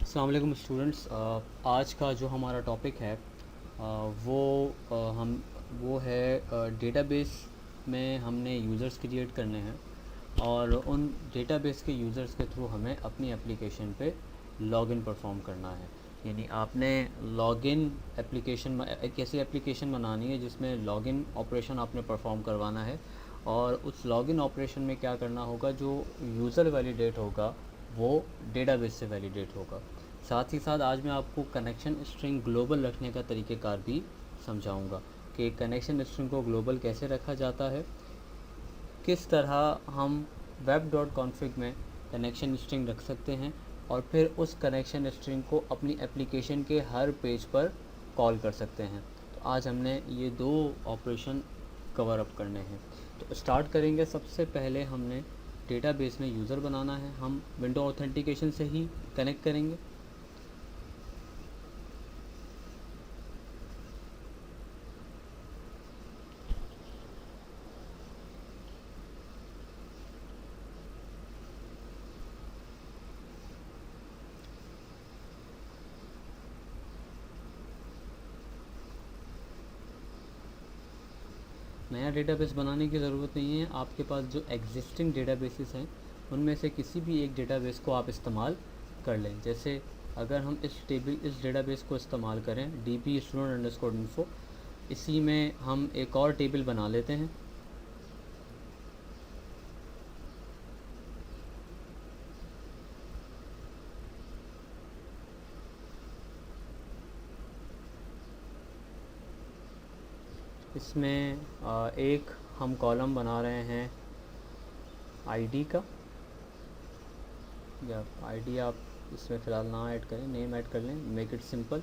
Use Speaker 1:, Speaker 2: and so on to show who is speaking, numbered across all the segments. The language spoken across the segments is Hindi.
Speaker 1: अस्सलाम वालेकुम स्टूडेंट्स। आज का जो हमारा टॉपिक है वो हम वो है डेटाबेस में हमने यूज़र्स क्रिएट करने हैं और उन डेटाबेस के यूज़र्स के थ्रू हमें अपनी एप्लीकेशन पे लॉगिन परफॉर्म करना है। यानी आपने लॉगिन एप्लीकेशन एक ऐसी एप्लीकेशन बनानी है जिसमें लॉगिन ऑपरेशन आपने परफॉर्म करवाना है और उस लॉगिन ऑपरेशन में क्या करना होगा, जो यूज़र वैलिडेट होगा वो डेटाबेस से वैलिडेट होगा। साथ ही साथ आज मैं आपको कनेक्शन स्ट्रिंग ग्लोबल रखने का तरीक़ेकार भी समझाऊंगा कि कनेक्शन स्ट्रिंग को ग्लोबल कैसे रखा जाता है, किस तरह हम वेब डॉट कॉन्फ़िग में कनेक्शन स्ट्रिंग रख सकते हैं और फिर उस कनेक्शन स्ट्रिंग को अपनी एप्लीकेशन के हर पेज पर कॉल कर सकते हैं। तो आज हमने ये दो ऑपरेशन कवर अप करने हैं। तो स्टार्ट करेंगे। सबसे पहले हमने डेटाबेस में यूज़र बनाना है। हम विंडो ऑथेंटिकेशन से ही कनेक्ट करेंगे। नया डेटाबेस बनाने की ज़रूरत नहीं है। आपके पास जो एग्जिस्टिंग डेटाबेसेस हैं उनमें से किसी भी एक डेटाबेस को आप इस्तेमाल कर लें। जैसे अगर हम इस डेटाबेस को इस्तेमाल करें db student_info, इसी में हम एक और टेबल बना लेते हैं। इसमें एक हम कॉलम बना रहे हैं आईडी का, या आईडी आप इसमें फ़िलहाल ना ऐड करें, नेम ऐड कर लें, मेक इट सिंपल।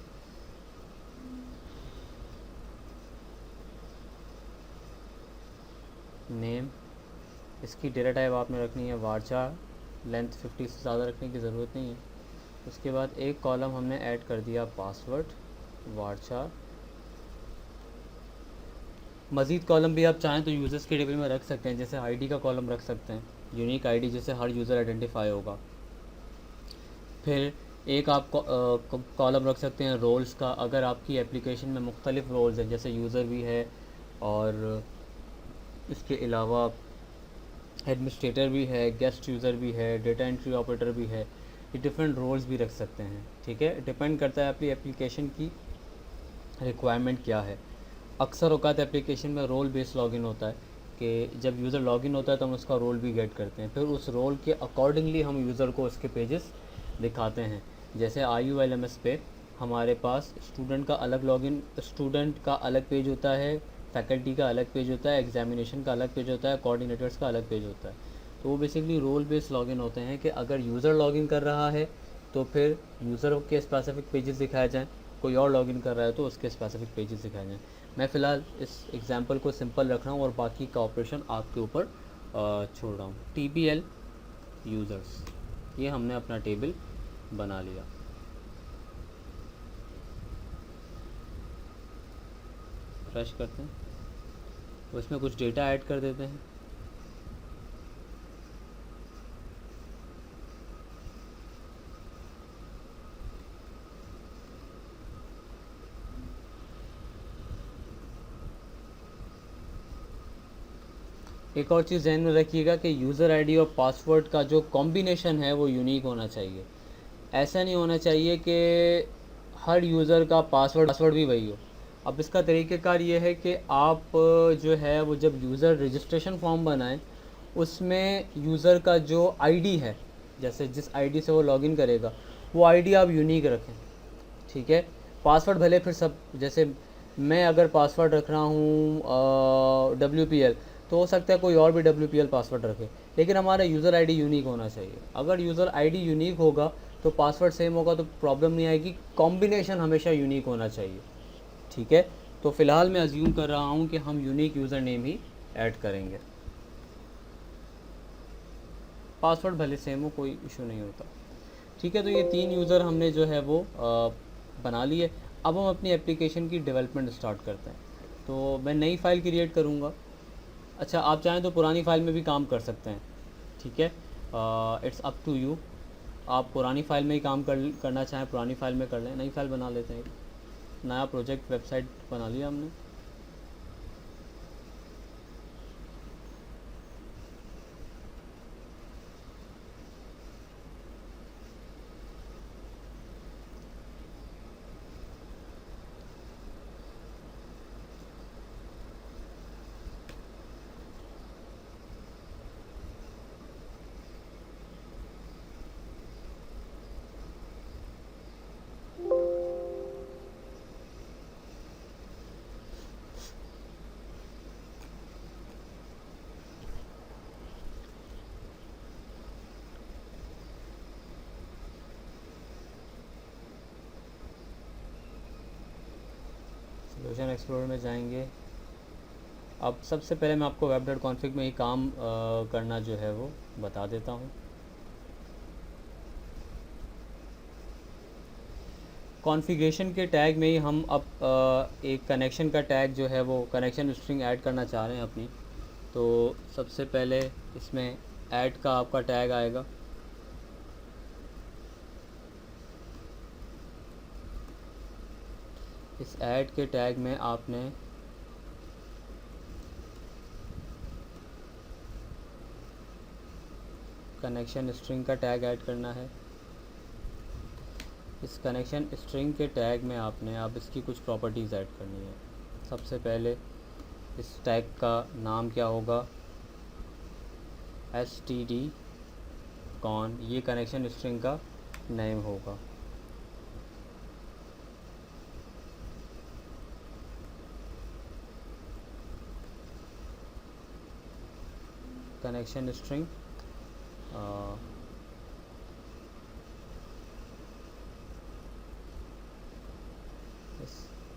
Speaker 1: नेम, इसकी डेटा टाइप आपने रखनी है वारचार, लेंथ 50 से ज़्यादा रखने की ज़रूरत नहीं है। उसके बाद एक कॉलम हमने ऐड कर दिया पासवर्ड वारचार। मज़ीद कॉलम भी आप चाहें तो यूज़र्स के टेबल में रख सकते हैं, जैसे आईडी का कॉलम रख सकते हैं, यूनिक आईडी जिससे हर यूज़र आइडेंटिफाई होगा। फिर एक आप कॉलम रख सकते हैं रोल्स का। अगर आपकी एप्लीकेशन में मुख्तलिफ़ रोल्स हैं, जैसे यूज़र भी है और इसके अलावा एडमिनिस्ट्रेटर भी है, गेस्ट यूज़र भी है, डेटा एंट्री ऑपरेटर भी है, ये डिफरेंट रोल्स भी रख सकते हैं। ठीक है, डिपेंड करता है आपकी एप्लीकेशन की रिक्वायरमेंट क्या है। अक्सर औकात एप्लीकेशन में रोल बेस्ड लॉगिन होता है कि जब यूज़र लॉगिन होता है तो हम उसका रोल भी गेट करते हैं, फिर उस रोल के अकॉर्डिंगली हम यूज़र को उसके पेजेस दिखाते हैं। जैसे IULMS पे हमारे पास स्टूडेंट का अलग लॉगिन, स्टूडेंट का अलग पेज होता है, फैकल्टी का अलग पेज होता है, एग्जामिनेशन का अलग पेज होता है, कोऑर्डिनेटर्स का अलग पेज होता है। तो वो बेसिकली रोल बेस्ड लॉगिन होते हैं कि अगर यूज़र लॉगिन कर रहा है तो फिर यूज़र के स्पेसिफिक पेजेस दिखाए जाएँ, कोई और लॉगिन कर रहा है तो उसके स्पेसिफिक पेजेस दिखाए जाएँ। मैं फ़िलहाल इस एग्ज़ाम्पल को सिंपल रख रहा हूँ और बाकी का ऑपरेशन आपके ऊपर छोड़ रहा हूँ। TBL यूज़र्स, ये हमने अपना टेबल बना लिया। फ्रेश करते हैं, उसमें कुछ डेटा ऐड कर देते हैं। एक और चीज़ ध्यान में रखिएगा कि यूज़र आईडी और पासवर्ड का जो कॉम्बिनेशन है वो यूनिक होना चाहिए। ऐसा नहीं होना चाहिए कि हर यूज़र का पासवर्ड भी वही हो। अब इसका तरीक़ेकार ये है कि आप जो है वो जब यूज़र रजिस्ट्रेशन फॉर्म बनाएं उसमें यूज़र का जो आईडी है, जैसे जिस आईडी से वो लॉगिन करेगा वो आईडी आप यूनिक रखें। ठीक है, पासवर्ड भले फिर सब, जैसे मैं अगर पासवर्ड रख रहा हूँ WPL, तो हो सकता है कोई और भी WPL पासवर्ड रखे, लेकिन हमारा यूज़र आईडी यूनिक होना चाहिए। अगर यूज़र आईडी यूनिक होगा तो पासवर्ड सेम होगा तो प्रॉब्लम नहीं आएगी। कॉम्बिनेशन हमेशा यूनिक होना चाहिए। ठीक है, तो फ़िलहाल मैं अज्यूम कर रहा हूँ कि हम यूनिक यूज़र नेम ही ऐड करेंगे। पासवर्ड भले सेम हो, कोई इशू नहीं होता। ठीक है, तो ये 3 यूज़र हमने जो है वो बना लिए। अब हम अपनी एप्लीकेशन की डेवलपमेंट स्टार्ट करते हैं। तो मैं नई फ़ाइल क्रिएट करूँगा। अच्छा, आप चाहें तो पुरानी फ़ाइल में भी काम कर सकते हैं। ठीक है, इट्स अप टू यू। आप पुरानी फ़ाइल में ही काम करना चाहें पुरानी फ़ाइल में कर लें, नई फ़ाइल बना लेते हैं। नया प्रोजेक्ट वेबसाइट बना लिया हमने। सोल्यूशन एक्सप्लोरर में जाएंगे। अब सबसे पहले मैं आपको वेब डॉट कॉन्फ़िग में ही काम करना जो है वो बता देता हूँ। कॉन्फ़िगरेशन के टैग में ही हम अब एक कनेक्शन का टैग जो है वो कनेक्शन स्ट्रिंग ऐड करना चाह रहे हैं अपनी। तो सबसे पहले इसमें ऐड का आपका टैग आएगा। इस ऐड के टैग में आपने कनेक्शन स्ट्रिंग का टैग ऐड करना है। इस कनेक्शन स्ट्रिंग के टैग में आपने अब इसकी कुछ प्रॉपर्टीज़ ऐड करनी है। सबसे पहले इस टैग का नाम क्या होगा, std कॉन, ये कनेक्शन स्ट्रिंग का नेम होगा। कनेक्शन स्ट्रिंग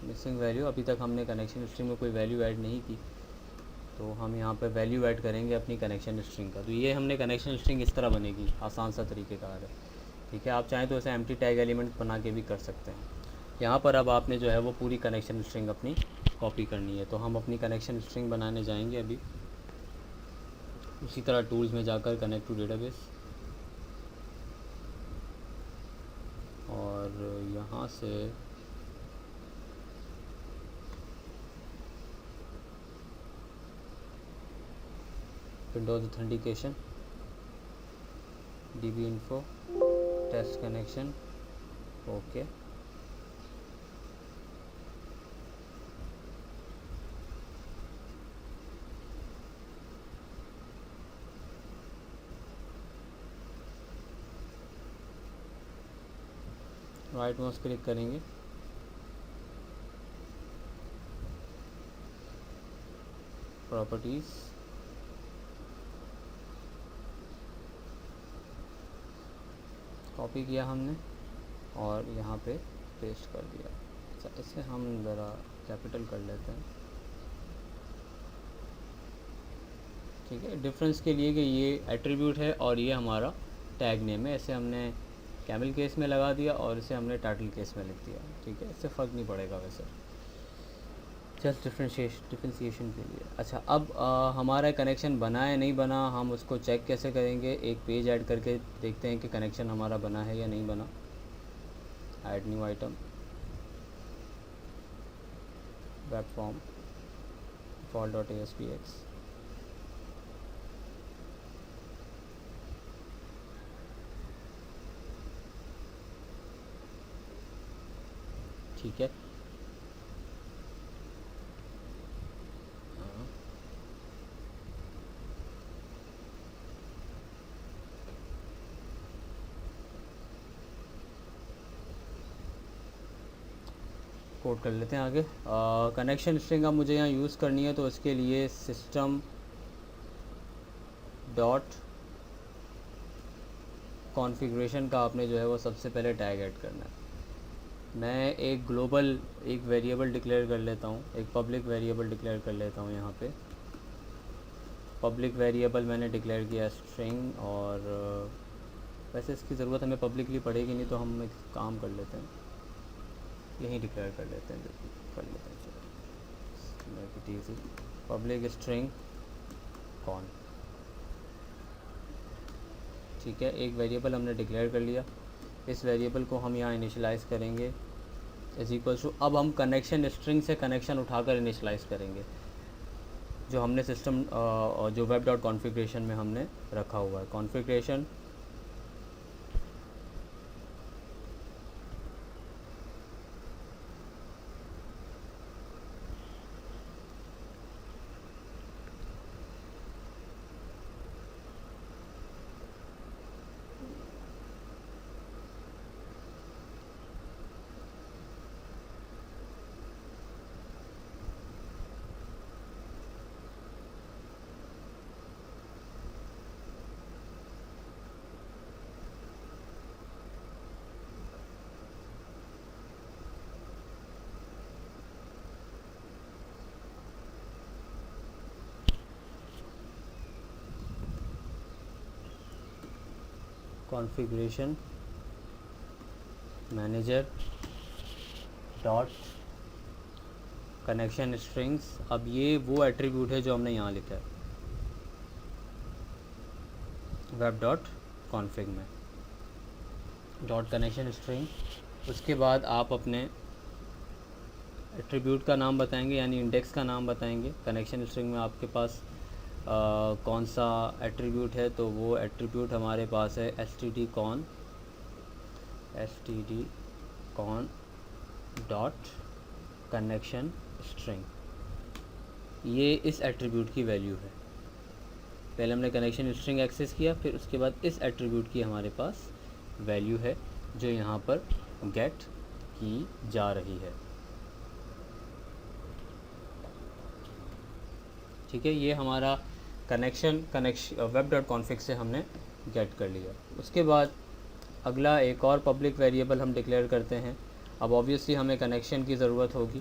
Speaker 1: मिसिंग वैल्यू, अभी तक हमने कनेक्शन स्ट्रिंग में कोई वैल्यू ऐड नहीं की, तो हम यहाँ पे वैल्यू ऐड करेंगे अपनी कनेक्शन स्ट्रिंग का। तो ये हमने कनेक्शन स्ट्रिंग इस तरह बनेगी, आसान सा तरीक़ेकार है। ठीक है, आप चाहें तो इसे एम्प्टी टैग एलिमेंट बना के भी कर सकते हैं। यहाँ पर अब आपने जो है वो पूरी कनेक्शन स्ट्रिंग अपनी कॉपी करनी है। तो हम अपनी कनेक्शन स्ट्रिंग बनाने जाएंगे अभी। उसी तरह टूल्स में जाकर कनेक्ट टू डेटाबेस, और यहाँ से Windows authentication, DB info, test connection, okay. Right mouse click करेंगे, प्रॉपर्टीज़, कॉपी किया हमने और यहाँ पे पेस्ट कर दिया। अच्छा, इसे हम ज़रा कैपिटल कर लेते हैं। ठीक है, डिफरेंस के लिए कि ये एट्रीब्यूट है और ये हमारा टैग नेम है, इसे हमने कैमल केस में लगा दिया और इसे हमने टाइटल केस में लिख दिया। ठीक है, इससे फ़र्क नहीं पड़ेगा वैसे, जस्ट डिफ्रेंशिएशन के लिए। अच्छा, अब हमारा कनेक्शन बना है नहीं बना, हम उसको चेक कैसे करेंगे। एक पेज ऐड करके देखते हैं कि कनेक्शन हमारा बना है या नहीं बना। Add new item, web form, default.aspx, ठीक है। कोड कर लेते हैं आगे। कनेक्शन स्ट्रिंग अब मुझे यहाँ यूज़ करनी है, तो इसके लिए सिस्टम डॉट कॉन्फ़िगरेशन का आपने जो है वो सबसे पहले टैग ऐड करना है। मैं एक ग्लोबल एक वेरिएबल डिक्लेयर कर लेता हूँ, एक पब्लिक वेरिएबल डिक्लेयर कर लेता हूँ। यहाँ पे पब्लिक वेरिएबल मैंने डिक्लेयर किया स्ट्रिंग, और वैसे इसकी ज़रूरत हमें पब्लिकली पड़ेगी नहीं, तो हम एक काम कर लेते हैं, यहीं डिक्लेयर कर लेते हैं, कर लेते हैं। चलो, make it easy, public string con. ठीक है, एक वेरिएबल हमने डिक्लेयर कर लिया, इस वेरिएबल को हम यहाँ इनिशियलाइज़ करेंगे इज इक्वल्स टू, अब हम कनेक्शन स्ट्रिंग से कनेक्शन उठाकर इनिशियलाइज़ करेंगे जो हमने सिस्टम जो वेब डॉट कॉन्फ़िगरेशन में हमने रखा हुआ है। Configuration configuration manager dot connection strings, अब ये वो एट्रीब्यूट है जो हमने यहाँ लिखा है वेब डॉट कॉन्फ़िग में, डॉट कनेक्शन स्ट्रिंग। उसके बाद आप अपने एट्रीब्यूट का नाम बताएंगे, यानी इंडेक्स का नाम बताएंगे। कनेक्शन स्ट्रिंग में आपके पास कौन सा एट्रीब्यूट है, तो वो एट्रीब्यूट हमारे पास है std cone dot connection string, ये इस एट्रीब्यूट की वैल्यू है। पहले हमने कनेक्शन स्ट्रिंग एक्सेस किया, फिर उसके बाद इस एट्रीब्यूट की हमारे पास वैल्यू है जो यहाँ पर गेट की जा रही है। ठीक है, ये हमारा कनेक्शन वेब डॉट कॉन्फ़िग से हमने गेट कर लिया। उसके बाद अगला एक और पब्लिक वेरिएबल हम डिक्लेयर करते हैं। अब ऑब्वियसली हमें कनेक्शन की ज़रूरत होगी,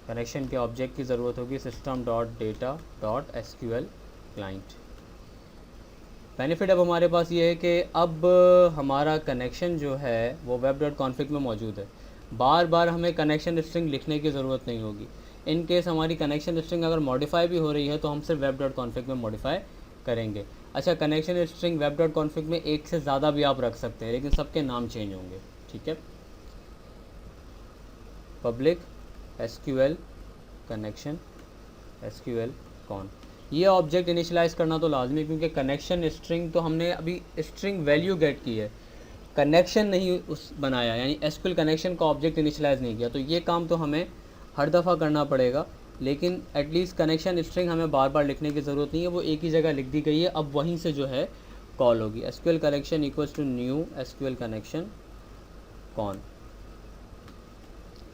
Speaker 1: कनेक्शन के ऑब्जेक्ट की ज़रूरत होगी, system dot data dot SQL client. Benefit अब हमारे पास ये है कि अब हमारा कनेक्शन जो है वो वेब डॉट कॉन्फ़िग में मौजूद है, बार बार हमें कनेक्शन स्ट्रिंग लिखने की ज़रूरत नहीं होगी। इन केस हमारी कनेक्शन स्ट्रिंग अगर मॉडिफाई भी हो रही है तो हम सिर्फ वेब डॉट कॉन्फ़िग में मॉडिफाई करेंगे। अच्छा, connection string web dot config में एक से ज़्यादा भी आप रख सकते हैं, लेकिन सबके नाम चेंज होंगे। ठीक है, public SQL connection SQL con, ये ऑब्जेक्ट इनिशियलाइज़ करना तो लाजमी, क्योंकि कनेक्शन स्ट्रिंग तो हमने अभी स्ट्रिंग वैल्यू गेट की है, कनेक्शन नहीं उस बनाया, यानी एसक्यूएल कनेक्शन का ऑब्जेक्ट इनिशियलाइज़ नहीं किया। तो ये काम तो हमें हर दफ़ा करना पड़ेगा, लेकिन एटलीस्ट कनेक्शन स्ट्रिंग हमें बार बार लिखने की ज़रूरत नहीं है, वो एक ही जगह लिख दी गई है। अब वहीं से जो है कॉल होगी, SQL connection equals to new SQL connection con.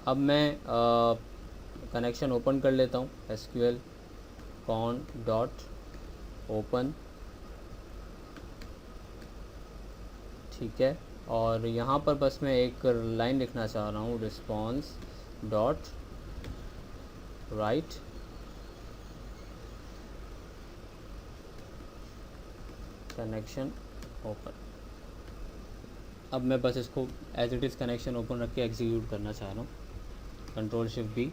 Speaker 1: अब मैं कनेक्शन ओपन कर लेता हूँ, एसक्यूएल कॉन डॉट ओपन, ठीक है, और यहाँ पर बस मैं एक लाइन लिखना चाह रहा हूँ, response dot write connection open. अब मैं बस इसको as it is connection open रख के एग्जीक्यूट करना चाह रहा हूँ, कंट्रोल शिफ्ट बी।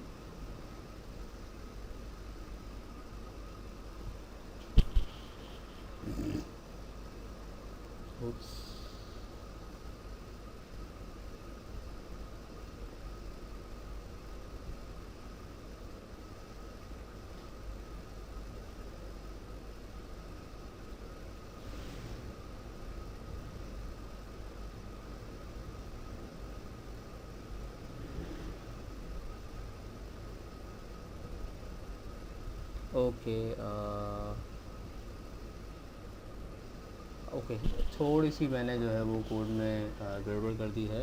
Speaker 1: ओके, थोड़ी सी मैंने जो है वो कोड में गड़बड़ कर दी है।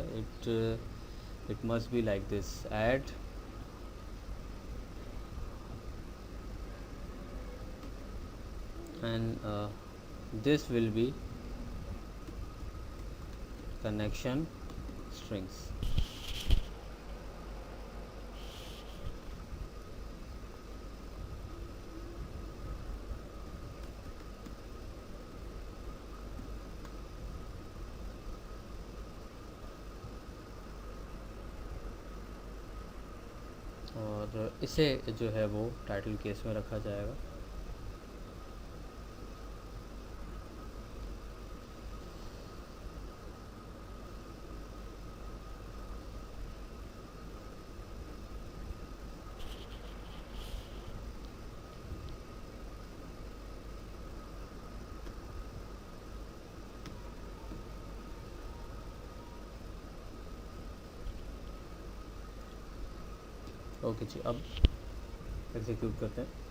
Speaker 1: It must be like this, add and this will be connection strings। और इसे जो है वो टाइटल केस में रखा जाएगा। ओके जी, अब एग्जीक्यूट करते हैं।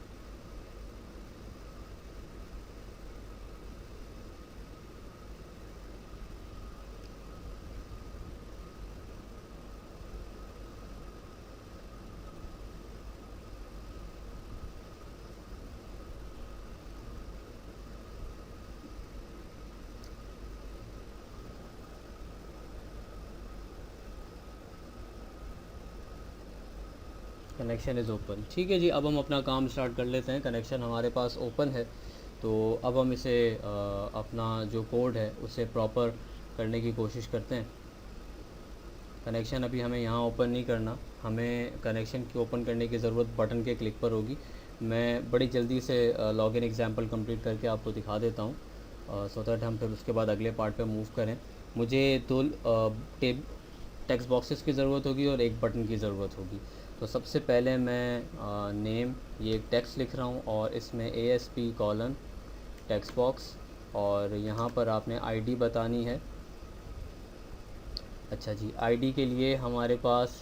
Speaker 1: Connection is open. ठीक है जी, अब हम अपना काम स्टार्ट कर लेते हैं। कनेक्शन हमारे पास ओपन है, तो अब हम इसे अपना जो कोड है उसे प्रॉपर करने की कोशिश करते हैं। कनेक्शन अभी हमें यहाँ ओपन नहीं करना, हमें कनेक्शन की ओपन करने की ज़रूरत बटन के क्लिक पर होगी। मैं बड़ी जल्दी से लॉगिन एग्जाम्पल कंप्लीट करके आपको दिखा देता हूँ, सो दैट हम फिर उसके बाद अगले पार्ट पे मूव करें। मुझे दो टेक्स्ट बॉक्सेस की ज़रूरत होगी और एक बटन की ज़रूरत होगी। तो सबसे पहले मैं नेम, ये एक टेक्स्ट लिख रहा हूँ और इसमें ASP कॉलन टेक्स्ट बॉक्स, और यहाँ पर आपने ID बतानी है। अच्छा जी, ID के लिए हमारे पास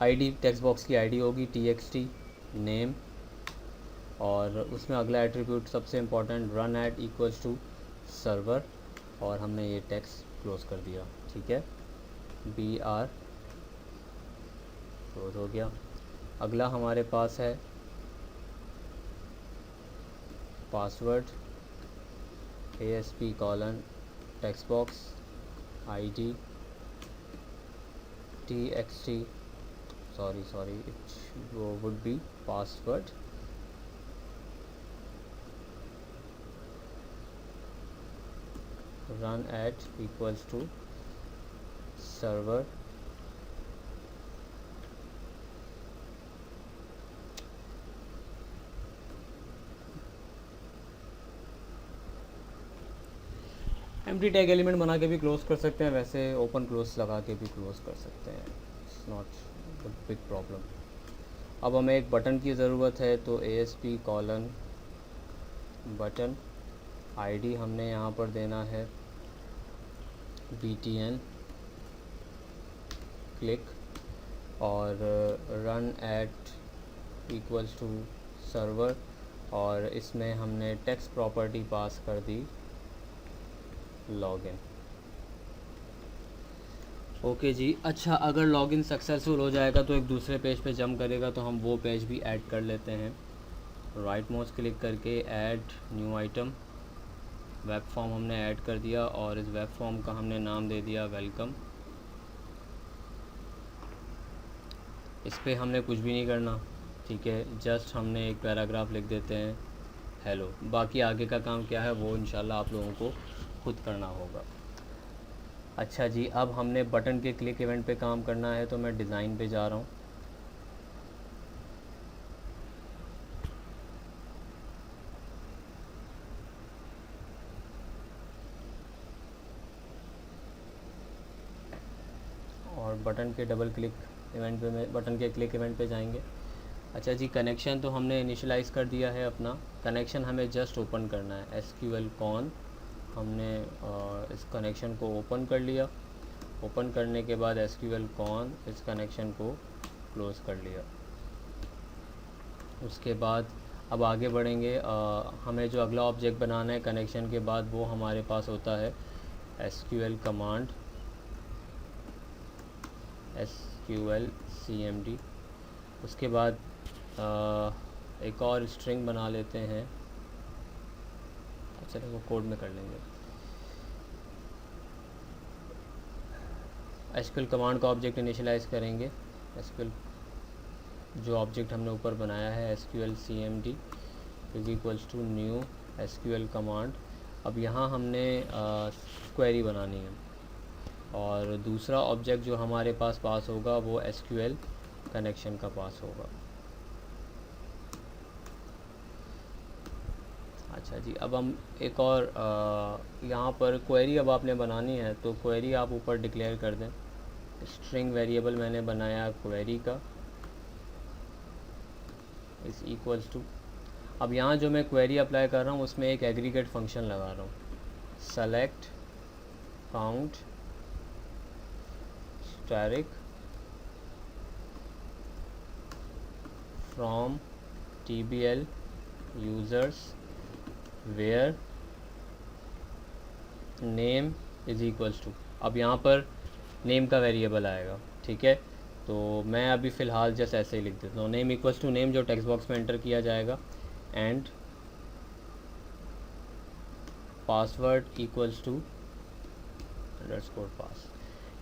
Speaker 1: ID टेक्स्ट बॉक्स की ID होगी TXT नेम, और उसमें अगला एट्रीब्यूट सबसे important run at equals to server, और हमने ये टेक्स्ट क्लोज कर दिया। ठीक है, BR क्लोज हो गया। अगला हमारे पास है password, ASP colon text box ID TXT sorry it would be password, run at equals to server, empty tag element बना के भी क्लोज कर सकते हैं, वैसे ओपन क्लोज लगा के भी क्लोज कर सकते हैं, इट्स नॉट बिग प्रॉब्लम। अब हमें एक बटन की ज़रूरत है, तो ASP कॉलन बटन, ID हमने यहाँ पर देना है BTN क्लिक, और run at equals to server, और इसमें हमने टेक्स्ट प्रॉपर्टी पास कर दी लॉगिन। ओके जी, अच्छा अगर लॉगिन सक्सेसफुल हो जाएगा तो एक दूसरे पेज पे जंप करेगा, तो हम वो पेज भी ऐड कर लेते हैं। राइट माउस क्लिक करके add new item, web form हमने ऐड कर दिया और इस वेब फॉर्म का हमने नाम दे दिया वेलकम। इस पर हमने कुछ भी नहीं करना, ठीक है, जस्ट हमने एक पैराग्राफ लिख देते हैं हेलो। बाकी आगे का काम क्या है वो इंशाल्लाह आप लोगों को खुद करना होगा। अच्छा जी, अब हमने बटन के क्लिक इवेंट पे काम करना है, तो मैं डिज़ाइन पे जा रहा हूँ। और बटन के डबल क्लिक इवेंट पे बटन के क्लिक इवेंट पे जाएंगे। अच्छा जी, कनेक्शन तो हमने इनिशियलाइज़ कर दिया है अपना। कनेक्शन हमें जस्ट ओपन करना है, SQL कॉन, हमने इस कनेक्शन को ओपन कर लिया। ओपन करने के बाद SQL कॉन इस कनेक्शन को क्लोज़ कर लिया। उसके बाद अब आगे बढ़ेंगे, हमें जो अगला ऑब्जेक्ट बनाना है कनेक्शन के बाद, वो हमारे पास होता है SQL कमांड SQL CMD। उसके बाद एक और स्ट्रिंग बना लेते हैं, चलो वो कोड में कर लेंगे। SQL कमांड का ऑब्जेक्ट इनिशियलाइज़ करेंगे। SQL जो ऑब्जेक्ट हमने ऊपर बनाया है SQL CMD is equals to new SQL command. अब यहाँ हमने क्वेरी बनानी है, और दूसरा ऑब्जेक्ट जो हमारे पास होगा वो SQL कनेक्शन का पास होगा। अच्छा जी, अब हम एक और यहाँ पर क्वेरी अब आपने बनानी है, तो क्वेरी आप ऊपर डिक्लेयर कर दें। स्ट्रिंग वेरिएबल मैंने बनाया क्वेरी का इस इक्वल्स टू। अब यहाँ जो मैं क्वेरी अप्लाई कर रहा हूँ उसमें एक एग्रीगेट फंक्शन लगा रहा हूँ, select count static from TBL users where name is equals to, अब यहाँ पर नेम का वेरिएबल आएगा, ठीक है। तो मैं अभी फ़िलहाल जस्ट ऐसे ही लिख देता हूँ, नेम इक्वल्स टू नेम जो टेक्स्ट बॉक्स में एंटर किया जाएगा, and password equals to underscore pass,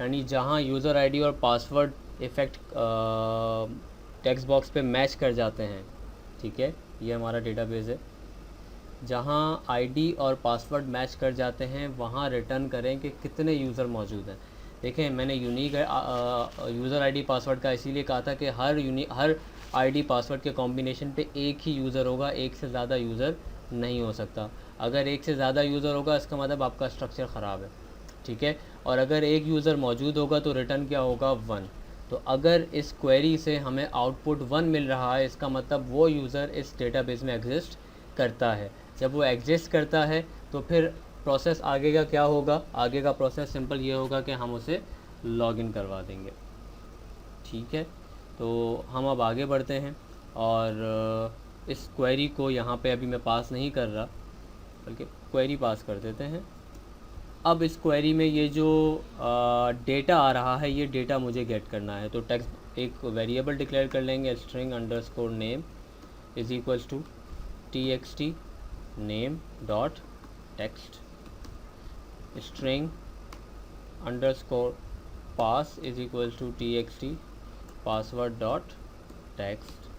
Speaker 1: यानी जहाँ यूज़र आईडी और पासवर्ड इफ़ेक्ट टेक्स्ट बॉक्स पे मैच कर जाते हैं, ठीक है, ये हमारा डेटाबेस है। जहाँ आईडी और पासवर्ड मैच कर जाते हैं वहाँ रिटर्न करें कि कितने यूज़र मौजूद हैं। देखें, मैंने यूनिक यूज़र आईडी पासवर्ड का इसीलिए कहा था कि हर आईडी पासवर्ड के कॉम्बिनेशन पे एक ही यूज़र होगा, एक से ज़्यादा यूज़र नहीं हो सकता। अगर एक से ज़्यादा यूज़र होगा इसका मतलब आपका स्ट्रक्चर ख़राब है, ठीक है। और अगर एक यूज़र मौजूद होगा तो रिटर्न क्या होगा, 1। तो अगर इस क्वेरी से हमें आउटपुट 1 मिल रहा है इसका मतलब वो यूज़र इस डेटाबेस में एग्जिस्ट करता है। जब वो एग्जिस्ट करता है तो फिर प्रोसेस आगे का क्या होगा, आगे का प्रोसेस सिंपल ये होगा कि हम उसे लॉगिन करवा देंगे, ठीक है। तो हम अब आगे बढ़ते हैं और इस क्वेरी को यहाँ पे अभी मैं पास नहीं कर रहा बल्कि क्वेरी पास कर देते हैं। अब इस क्वेरी में ये जो डेटा आ रहा है ये डेटा मुझे गेट करना है, तो टेक्स्ट एक वेरिएबल डिक्लेयर कर लेंगे, string underscore name is equals to txt name dot text, string underscore pass is equals to txt password dot text।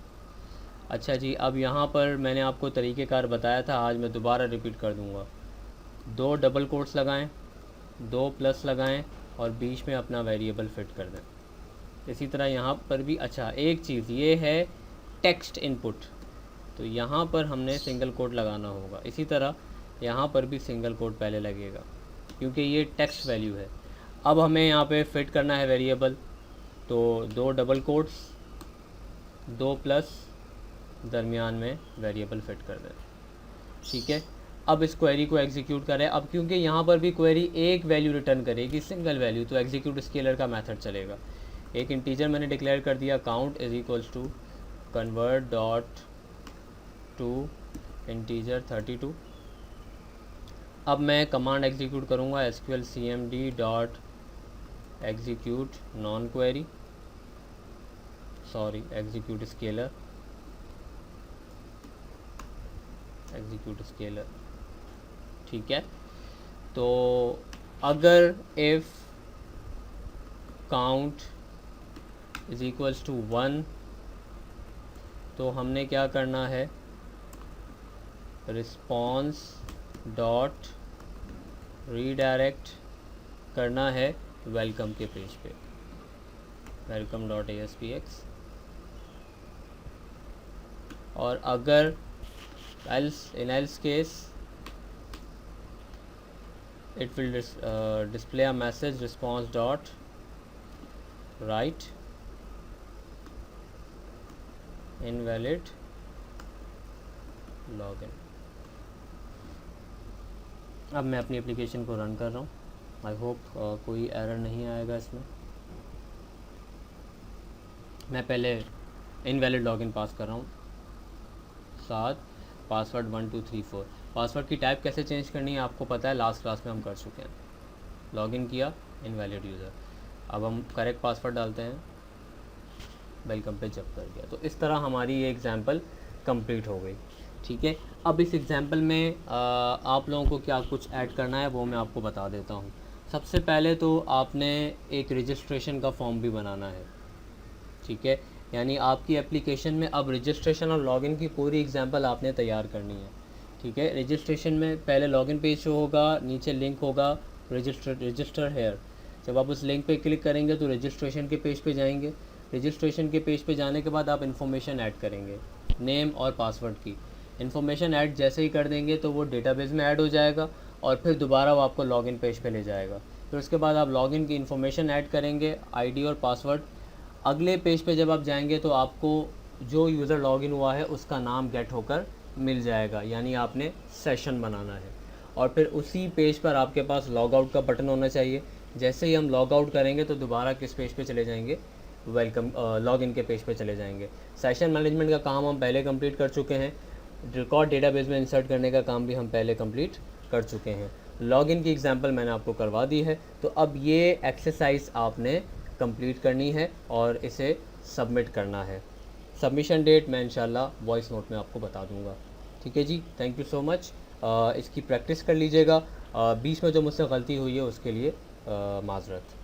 Speaker 1: अच्छा जी, अब यहाँ पर मैंने आपको तरीक़ेकार बताया था, आज मैं दोबारा रिपीट कर दूँगा। 2 डबल कोट्स लगाएं, 2 प्लस लगाएं और बीच में अपना वेरिएबल फिट कर दें। इसी तरह यहाँ पर भी, अच्छा एक चीज़ ये है टेक्स्ट इनपुट, तो यहाँ पर हमने सिंगल कोट लगाना होगा। इसी तरह यहाँ पर भी सिंगल कोट पहले लगेगा क्योंकि ये टेक्स्ट वैल्यू है। अब हमें यहाँ पे फिट करना है वेरिएबल, तो 2 डबल कोट्स 2 प्लस दरमियान में वेरिएबल फिट कर दें, ठीक है। अब इस क्वेरी को एग्जीक्यूट करें। अब क्योंकि यहाँ पर भी क्वेरी एक वैल्यू रिटर्न करेगी, सिंगल वैल्यू, तो एग्जीक्यूट स्केलर का मेथड चलेगा। एक इंटीजर मैंने डिक्लेयर कर दिया, count is equals to convert dot to integer 32। अब मैं कमांड एग्जीक्यूट करूँगा SQL cmd dot execute non query, sorry execute scalar, ठीक है। तो अगर if count is equals to 1 तो हमने क्या करना है, रिस्पॉन्स डॉट रीडायरेक्ट करना है वेलकम के पेज पे, वेलकम डॉट ASPX। और अगर in else case it will display a message response dot write invalid login। अब मैं अपनी एप्लीकेशन को रन कर रहा हूँ, आई होप कोई एरर नहीं आएगा इसमें। मैं पहले इनवैलिड लॉगिन पास कर रहा हूँ, साथ पासवर्ड 1234। पासवर्ड की टाइप कैसे चेंज करनी है आपको पता है, लास्ट क्लास में हम कर चुके हैं। लॉगिन किया, इनवैलिड यूज़र, अब हम करेक्ट पासवर्ड डालते हैं, वेलकम पे जब कर दिया। तो इस तरह हमारी ये एग्ज़ाम्पल कंप्लीट हो गई, ठीक है। अब इस एग्ज़ाम्पल में आप लोगों को क्या कुछ ऐड करना है वो मैं आपको बता देता हूँ। सबसे पहले तो आपने एक रजिस्ट्रेशन का फॉर्म भी बनाना है, ठीक है। यानी आपकी एप्लीकेशन में अब रजिस्ट्रेशन और लॉगिन की पूरी एग्जांपल आपने तैयार करनी है, ठीक है। रजिस्ट्रेशन में पहले लॉगिन पेज शो होगा, नीचे लिंक होगा रजिस्टर हेयर। जब आप उस लिंक पे क्लिक करेंगे तो रजिस्ट्रेशन के पेज पे जाएंगे। रजिस्ट्रेशन के पेज पे जाने के बाद आप इन्फॉर्मेशन ऐड करेंगे, नेम और पासवर्ड की इन्फॉर्मेशन ऐड जैसे ही कर देंगे तो वो डेटाबेस में ऐड हो जाएगा और फिर दोबारा वो आपको लॉगिन पेज पे ले जाएगा। फिर उसके बाद आप लॉगिन की इन्फॉर्मेशन ऐड करेंगे, आईडी और पासवर्ड। अगले पेज पे जब आप जाएंगे तो आपको जो यूज़र लॉगिन हुआ है उसका नाम गेट होकर मिल जाएगा, यानी आपने सेशन बनाना है। और फिर उसी पेज पर आपके पास लॉग आउट का बटन होना चाहिए। जैसे ही हम लॉग आउट करेंगे तो दोबारा किस पेज पे चले जाएंगे, वेलकम लॉगिन के पेज पे चले जाएंगे। सेशन मैनेजमेंट का काम हम पहले कंप्लीट कर चुके हैं। रिकॉर्ड डेटाबेस में इंसर्ट करने का काम भी हम पहले कंप्लीट कर चुके हैं। लॉगिन की एग्जांपल मैंने आपको करवा दी है। तो अब ये एक्सरसाइज आपने कंप्लीट करनी है और इसे सबमिट करना है। सबमिशन डेट मैं इंशाल्लाह वॉइस नोट में आपको बता दूंगा। ठीक है जी, थैंक यू सो मच। इसकी प्रैक्टिस कर लीजिएगा। बीच में जो मुझसे गलती हुई है उसके लिए माजरत।